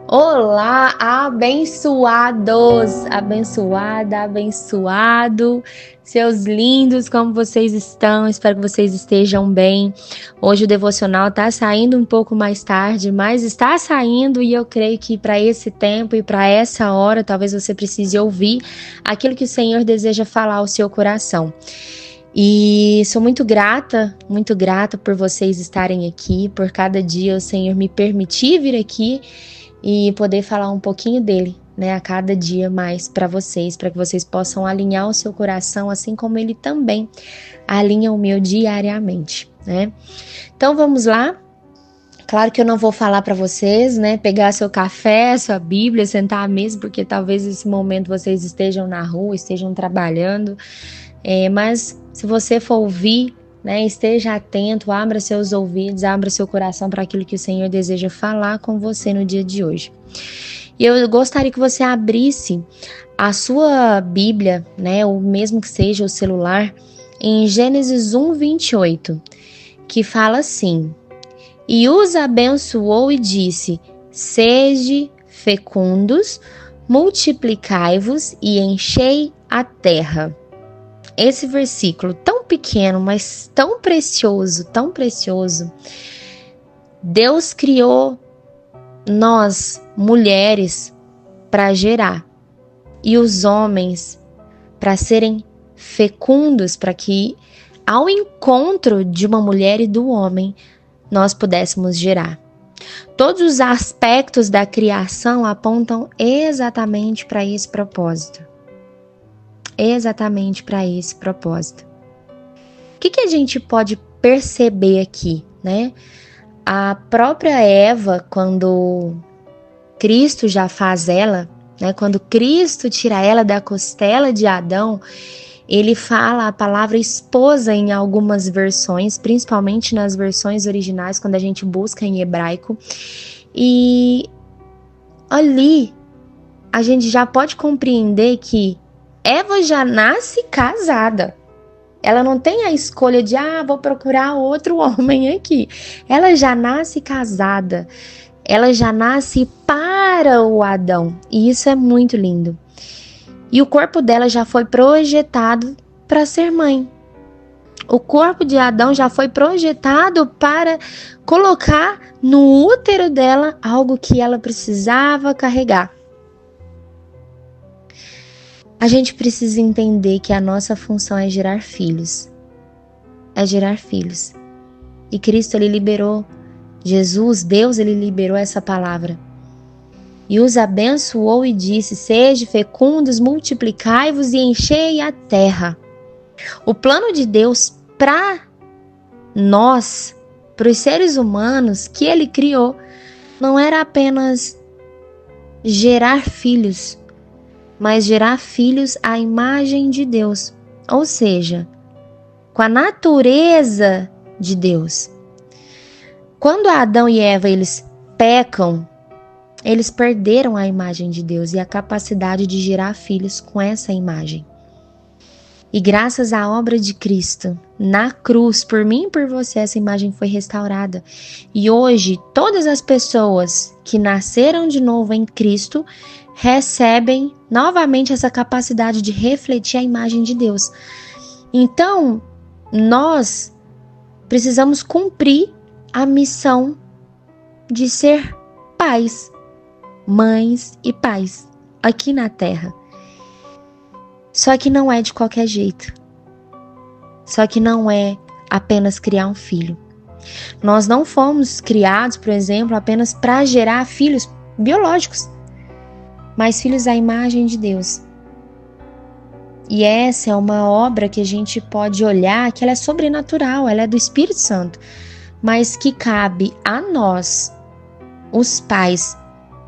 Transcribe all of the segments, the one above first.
Olá, abençoados, abençoada, abençoado, seus lindos, como vocês estão? Espero que vocês estejam bem. Hoje o devocional tá saindo um pouco mais tarde, mas está saindo e eu creio que para esse tempo e para essa hora, talvez você precise ouvir aquilo que o Senhor deseja falar ao seu coração. E sou muito grata por vocês estarem aqui, por cada dia o Senhor me permitir vir aqui e poder falar um pouquinho dele, né, a cada dia mais para que vocês possam alinhar o seu coração, assim como ele também alinha o meu diariamente, né? Então vamos lá. Claro que eu não vou falar para vocês, né, pegar seu café, sua Bíblia, sentar à mesa, porque talvez nesse momento vocês estejam na rua, estejam trabalhando, mas se você for ouvir, né, esteja atento, abra seus ouvidos, abra seu coração para aquilo que o Senhor deseja falar com você no dia de hoje. E eu gostaria que você abrisse a sua Bíblia, né, ou mesmo que seja o celular, em Gênesis 1:28, que fala assim: E os abençoou e disse: Sede fecundos, multiplicai-vos e enchei a terra. Esse versículo tão pequeno, mas tão precioso, Deus criou nós, mulheres, para gerar, e os homens para serem fecundos, para que ao encontro de uma mulher e do homem, nós pudéssemos gerar. Todos os aspectos da criação apontam exatamente para esse propósito. Exatamente para esse propósito. O que a gente pode perceber aqui, né? A própria Eva, quando Cristo já faz ela, né? Quando Cristo tira ela da costela de Adão, ele fala a palavra esposa em algumas versões, principalmente nas versões originais, quando a gente busca em hebraico. E ali a gente já pode compreender que Eva já nasce casada. Ela não tem a escolha de, vou procurar outro homem aqui. Ela já nasce casada. Ela já nasce para o Adão. E isso é muito lindo. E o corpo dela já foi projetado para ser mãe. O corpo de Adão já foi projetado para colocar no útero dela algo que ela precisava carregar. A gente precisa entender que a nossa função é gerar filhos. É gerar filhos. E Cristo, ele liberou, Jesus, Deus, ele liberou essa palavra. E os abençoou e disse: Sede fecundos, multiplicai-vos e enchei a terra. O plano de Deus para nós, para os seres humanos que ele criou, não era apenas gerar filhos, mas gerar filhos à imagem de Deus, ou seja, com a natureza de Deus. Quando Adão e Eva eles pecam, eles perderam a imagem de Deus e a capacidade de gerar filhos com essa imagem. E graças à obra de Cristo na cruz, por mim e por você, essa imagem foi restaurada. E hoje, todas as pessoas que nasceram de novo em Cristo recebem novamente essa capacidade de refletir a imagem de Deus. Então, nós precisamos cumprir a missão de ser pais, mães e pais aqui na Terra. Só que não é de qualquer jeito. Só que não é apenas criar um filho. Nós não fomos criados, por exemplo, apenas para gerar filhos biológicos, mas filhos à imagem de Deus. E essa é uma obra que a gente pode olhar que ela é sobrenatural, ela é do Espírito Santo, mas que cabe a nós, os pais,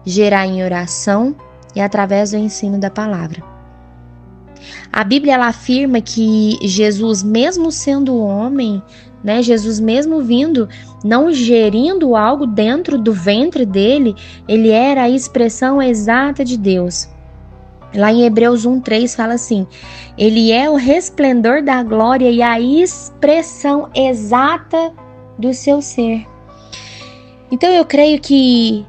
gerar em oração e através do ensino da palavra. A Bíblia ela afirma que Jesus, mesmo sendo homem, né, Jesus mesmo vindo, não gerindo algo dentro do ventre dele, ele era a expressão exata de Deus. Lá em Hebreus 1:3 fala assim: ele é o resplendor da glória e a expressão exata do seu ser. Então eu creio que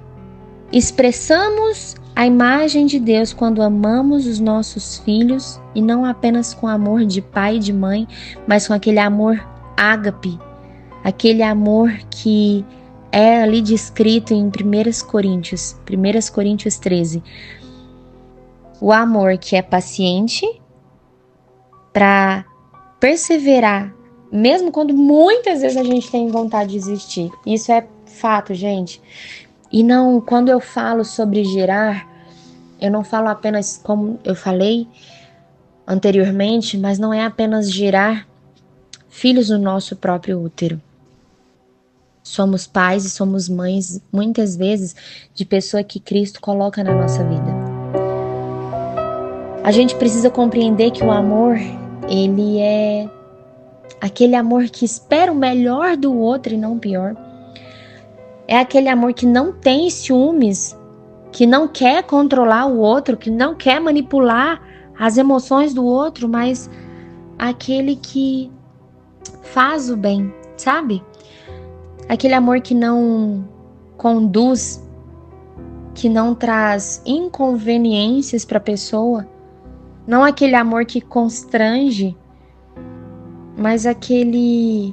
Expressamos a imagem de Deus quando amamos os nossos filhos, e não apenas com amor de pai e de mãe, mas com aquele amor ágape, aquele amor que é ali descrito em 1 Coríntios 13. O amor que é paciente para perseverar, mesmo quando muitas vezes a gente tem vontade de desistir. Isso é fato, gente. E não, quando eu falo sobre gerar, eu não falo apenas, como eu falei anteriormente, mas não é apenas gerar filhos no nosso próprio útero. Somos pais e somos mães, muitas vezes, de pessoa que Cristo coloca na nossa vida. A gente precisa compreender que o amor, ele é aquele amor que espera o melhor do outro e não o pior. É aquele amor que não tem ciúmes, que não quer controlar o outro, que não quer manipular as emoções do outro, mas aquele que faz o bem, sabe? Aquele amor que não conduz, que não traz inconveniências para a pessoa, não aquele amor que constrange, mas aquele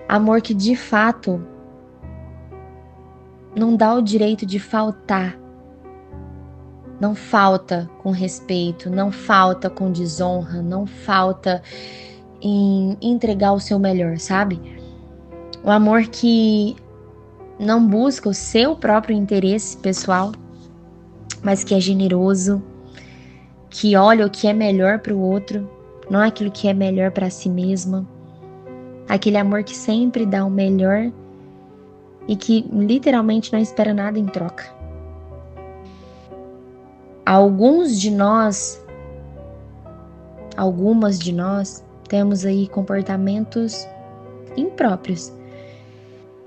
amor que de fato não dá o direito de faltar. Não falta com respeito, não falta com desonra, não falta em entregar o seu melhor, sabe? O amor que não busca o seu próprio interesse pessoal, mas que é generoso, que olha o que é melhor para o outro, não aquilo que é melhor para si mesma. Aquele amor que sempre dá o melhor e que literalmente não espera nada em troca. Algumas de nós temos aí comportamentos impróprios,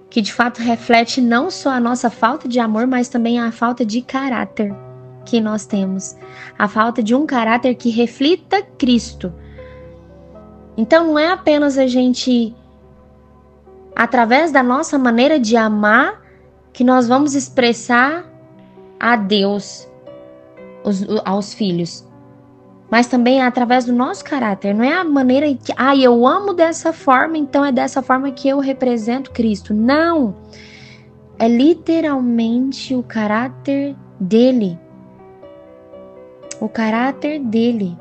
que de fato reflete não só a nossa falta de amor, mas também a falta de caráter que nós temos. A falta de um caráter que reflita Cristo. Então não é apenas a gente, através da nossa maneira de amar, que nós vamos expressar a Deus, aos filhos, mas também através do nosso caráter. Não é a maneira que, eu amo dessa forma, então é dessa forma que eu represento Cristo. Não! É literalmente o caráter dele. O caráter dele.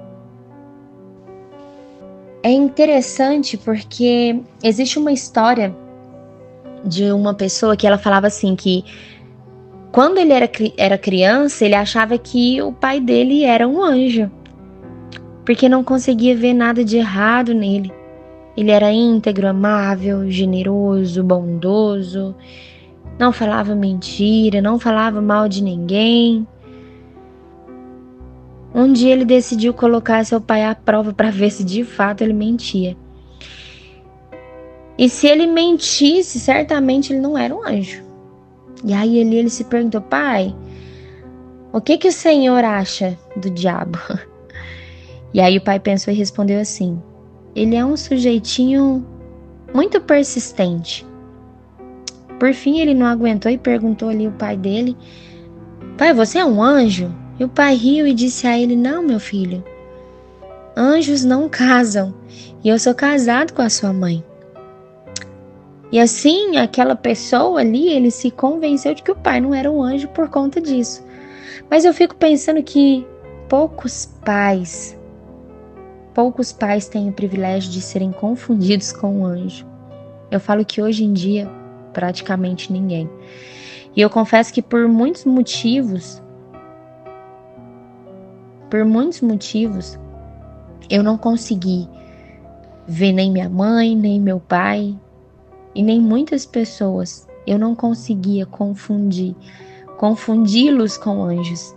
É interessante porque existe uma história de uma pessoa que ela falava assim, que quando ele era criança, ele achava que o pai dele era um anjo, porque não conseguia ver nada de errado nele. Ele era íntegro, amável, generoso, bondoso, não falava mentira, não falava mal de ninguém. Um dia ele decidiu colocar seu pai à prova para ver se de fato ele mentia. E se ele mentisse, certamente ele não era um anjo. E aí ele se perguntou: pai, o que o senhor acha do diabo? E aí o pai pensou e respondeu assim: ele é um sujeitinho muito persistente. Por fim ele não aguentou e perguntou ali o pai dele: pai, você é um anjo? E o pai riu e disse a ele: não, meu filho, anjos não casam, e eu sou casado com a sua mãe. E assim, aquela pessoa ali, ele se convenceu de que o pai não era um anjo por conta disso. Mas eu fico pensando que poucos pais têm o privilégio de serem confundidos com um anjo. Eu falo que hoje em dia, praticamente ninguém. E eu confesso que por muitos motivos, eu não consegui ver nem minha mãe, nem meu pai, e nem muitas pessoas. Eu não conseguia confundi-los com anjos,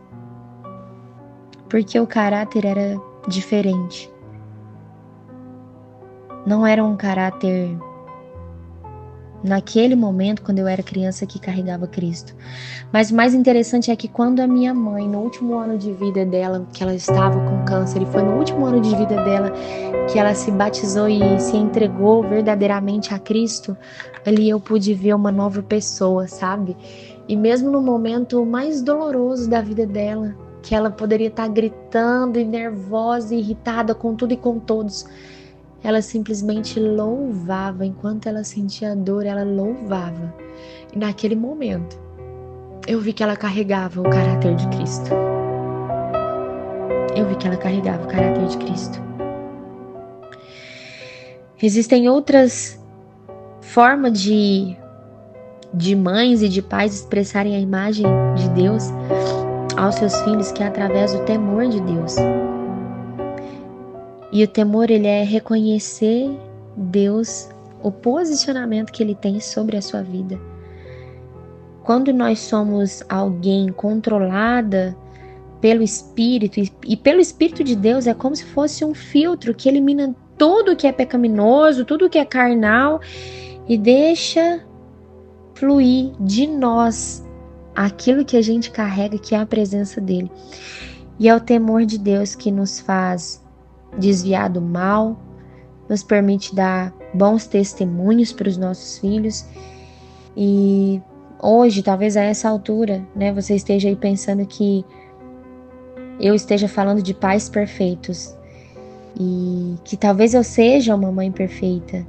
porque o caráter era diferente. Não era um caráter, naquele momento, quando eu era criança, que carregava Cristo. Mas o mais interessante é que quando a minha mãe, no último ano de vida dela, que ela estava com câncer, e foi no último ano de vida dela que ela se batizou e se entregou verdadeiramente a Cristo, ali eu pude ver uma nova pessoa, sabe? E mesmo no momento mais doloroso da vida dela, que ela poderia estar gritando e nervosa e irritada com tudo e com todos, ela simplesmente louvava. Enquanto ela sentia a dor, ela louvava. E naquele momento, eu vi que ela carregava o caráter de Cristo. Eu vi que ela carregava o caráter de Cristo. Existem outras formas de mães e de pais expressarem a imagem de Deus aos seus filhos, que é através do temor de Deus. E o temor, ele é reconhecer Deus, o posicionamento que Ele tem sobre a sua vida. Quando nós somos alguém controlada pelo Espírito, e pelo Espírito de Deus, é como se fosse um filtro que elimina tudo que é pecaminoso, tudo que é carnal, e deixa fluir de nós aquilo que a gente carrega, que é a presença dele. E é o temor de Deus que nos faz desviar do mal, nos permite dar bons testemunhos para os nossos filhos. E hoje, talvez a essa altura, né, você esteja aí pensando que eu esteja falando de pais perfeitos e que talvez eu seja uma mãe perfeita,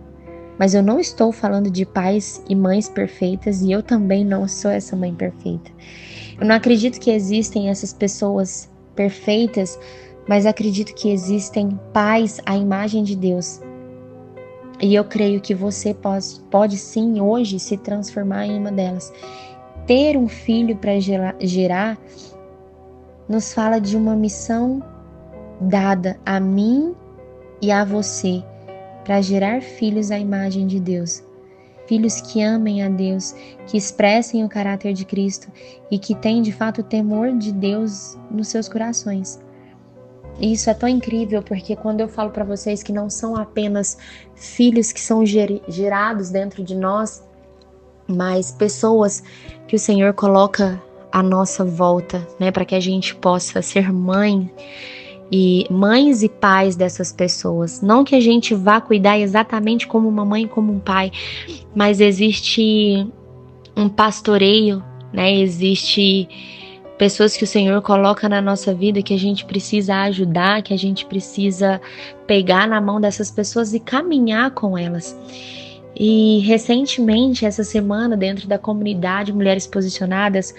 mas eu não estou falando de pais e mães perfeitas, e eu também não sou essa mãe perfeita. Eu não acredito que existem essas pessoas perfeitas, mas acredito que existem pais à imagem de Deus. E eu creio que você pode sim hoje se transformar em uma delas. Ter um filho para gerar nos fala de uma missão dada a mim e a você, para gerar filhos à imagem de Deus. Filhos que amem a Deus, que expressem o caráter de Cristo e que tenham de fato o temor de Deus nos seus corações. E isso é tão incrível, porque quando eu falo para vocês que não são apenas filhos que são gerados dentro de nós, mas pessoas que o Senhor coloca à nossa volta, né, para que a gente possa ser mães e pais dessas pessoas. Não que a gente vá cuidar exatamente como uma mãe e como um pai, mas existe um pastoreio, né? Existe pessoas que o Senhor coloca na nossa vida que a gente precisa ajudar, que a gente precisa pegar na mão dessas pessoas e caminhar com elas. E recentemente, essa semana, dentro da comunidade Mulheres Posicionadas,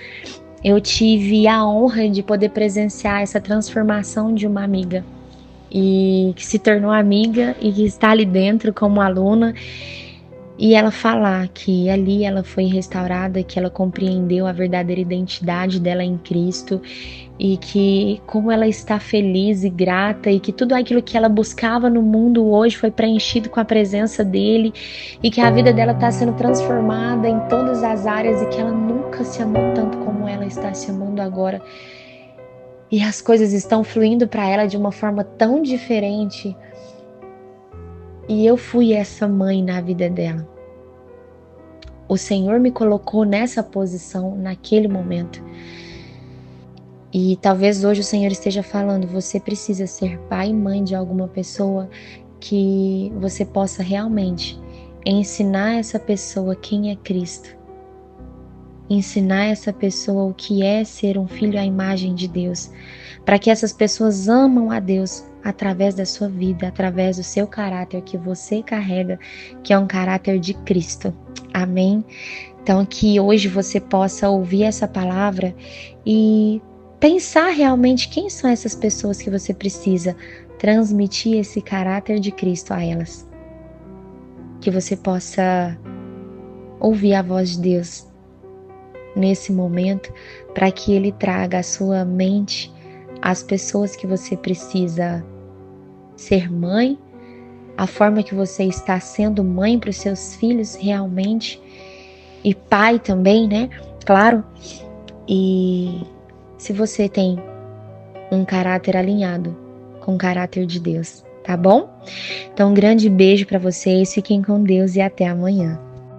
eu tive a honra de poder presenciar essa transformação de uma amiga, e que se tornou amiga e que está ali dentro como aluna, e ela falar que ali ela foi restaurada, que ela compreendeu a verdadeira identidade dela em Cristo, e que como ela está feliz e grata, e que tudo aquilo que ela buscava no mundo hoje foi preenchido com a presença dele, e que a vida dela está sendo transformada em todas as áreas, e que ela nunca se amou tanto como ela está se amando agora. E as coisas estão fluindo para ela de uma forma tão diferente. E eu fui essa mãe na vida dela. O Senhor me colocou nessa posição, naquele momento. E talvez hoje o Senhor esteja falando, você precisa ser pai e mãe de alguma pessoa, que você possa realmente ensinar essa pessoa quem é Cristo. Ensinar essa pessoa o que é ser um filho à imagem de Deus, para que essas pessoas amam a Deus através da sua vida, através do seu caráter que você carrega, que é um caráter de Cristo. Amém? Então que hoje você possa ouvir essa palavra e pensar realmente quem são essas pessoas que você precisa transmitir esse caráter de Cristo a elas. Que você possa ouvir a voz de Deus nesse momento, para que Ele traga à sua mente as pessoas que você precisa ser mãe, a forma que você está sendo mãe para os seus filhos realmente, e pai também, né? Claro. E se você tem um caráter alinhado com o caráter de Deus, tá bom? Então, um grande beijo para vocês, fiquem com Deus e até amanhã.